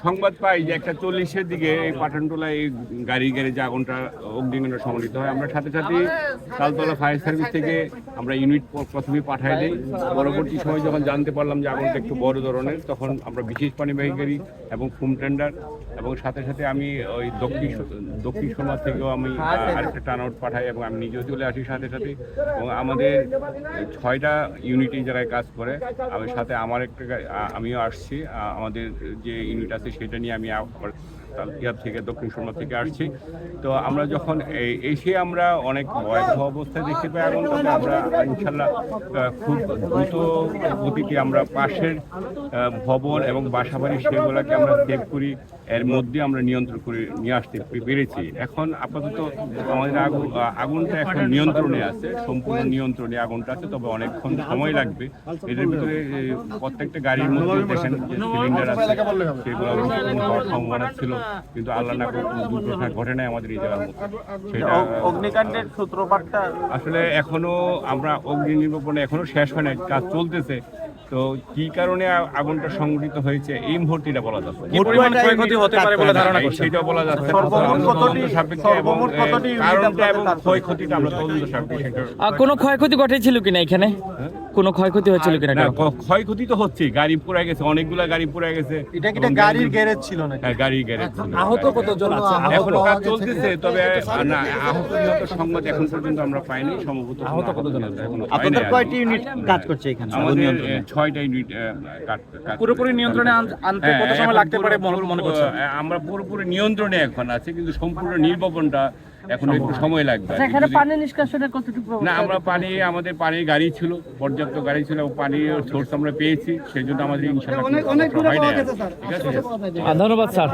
সংবাদ পাই যে 1:40-এর দিকে এই পাঠানটোলায় এই গাড়ি গ্যারেজে আগুনটা অগ্নিকাণ্ড সংঘটিত হয়। আমরা সাথে সাথেই তালতলা ফায়ার সার্ভিস থেকে আমরা ইউনিট প্রথমে পাঠাই দিই। পরবর্তী সময় যখন জানতে পারলাম যে আগুনটা একটু বড় ধরনের, তখন আমরা বিশেষ পানিবাহী গাড়ি এবং ফুম টেন্ডার এবং সাথে সাথে আমি ওই দক্ষিণ সমাজ থেকেও আমি আরেকটা টার্ন আউট পাঠাই এবং আমি নিজেও চলে আসি সাথে সাথে। এবং আমাদের 6টা ইউনিট এই জায়গায় কাজ করে। আমি সাথে আমার আমিও আসছি, আমাদের যে ইউনিট আছে সেটা নিয়ে আমি ইয়ার থেকে দক্ষিণ সমাজ থেকে আসছি। তো আমরা যখন এসে আমরা অনেক ভয়াবহ অবস্থায় দেখতে পাই আগুন, তবে আমরা ইনশাল্লাহ খুব দ্রুত গতিতে আমরা পাশের ভবন এবং বাসাবাড়ি সেগুলোকে আমরা সেভ করি, এর মধ্যে আমরা নিয়ন্ত্রণ করে নিয়ে আসতে পেরেছি। এখন আপাতত আমাদের আগুনটা এখন নিয়ন্ত্রণে আছে, সম্পূর্ণ নিয়ন্ত্রণে আগুনটা আছে, তবে অনেকক্ষণ সময় লাগবে। এদের ভিতরে প্রত্যেকটা গাড়ির মধ্যে দেখেন যে সিলিন্ডার আছে, সেগুলো হওয়ার সম্ভাবনা ছিল, কিন্তু আল্লাহ না করে কোনো দুর্ঘটনা ঘটে নাই আমাদের এই জায়গার মধ্যে। সেটা অগ্নিকাণ্ডের সূত্রপাতটা আসলে এখনো আমরা অগ্নি নির্বাপনে এখনো শেষ হয় নাই, কাজ চলতেছে। তো কি কারণে আগুনটা সংঘটিত হয়েছে এই মুহূর্তে এটা বলা যাচ্ছে কি পরিমাণ ক্ষয়ক্ষতি হতে পারে বলে ধারণা করছেন? সেটা বলা যাচ্ছে না। তদন্ত সাপেক্ষে এবং কারণটা এবং ক্ষয়ক্ষতিটা আমরা তদন্ত সাপেক্ষে। কোনো ক্ষয়ক্ষতি ঘটেছিল কিনা এখানে? কোনো ক্ষয়ক্ষতি হয়েছিল কিনা? না, ক্ষয়ক্ষতি তো হচ্ছে, গাড়ি পুড়ে গেছে, অনেকগুলা গাড়ি পুড়ে গেছে। এটা কি গাড়ির গ্যারেজ ছিল না? হ্যাঁ, গাড়ির গ্যারেজ ছিল। আহত কতজন আছে? এখনো কাজ চলতেছে, তবে না, আহত নিহত সংবাদ এখন পর্যন্ত আমরা পাইনি। সম্ভবত আহত কতজন আছে এখনো পাইনি। আপনাদের কয়টি ইউনিট কাজ করছে এখানে? আমাদের 6টা ইউনিট পুরোপুরি নিয়ন্ত্রণে আনতে কত সময় লাগতে পারে মনে করছেন? আমরা পুরোপুরি নিয়ন্ত্রণে এখন আছে, কিন্তু সম্পূর্ণ নির্বাপনটা এখন একটু সময় লাগবে। এখানে পানি নিষ্কাশনের কতটুকু? না, আমরা আমাদের পানির গাড়ি ছিল, পর্যাপ্ত গাড়ি ছিল এবং পানির সোর্স আমরা পেয়েছি, সেই জন্য আমাদের ইনশাআল্লাহ ঠিক আছে। ধন্যবাদ স্যার।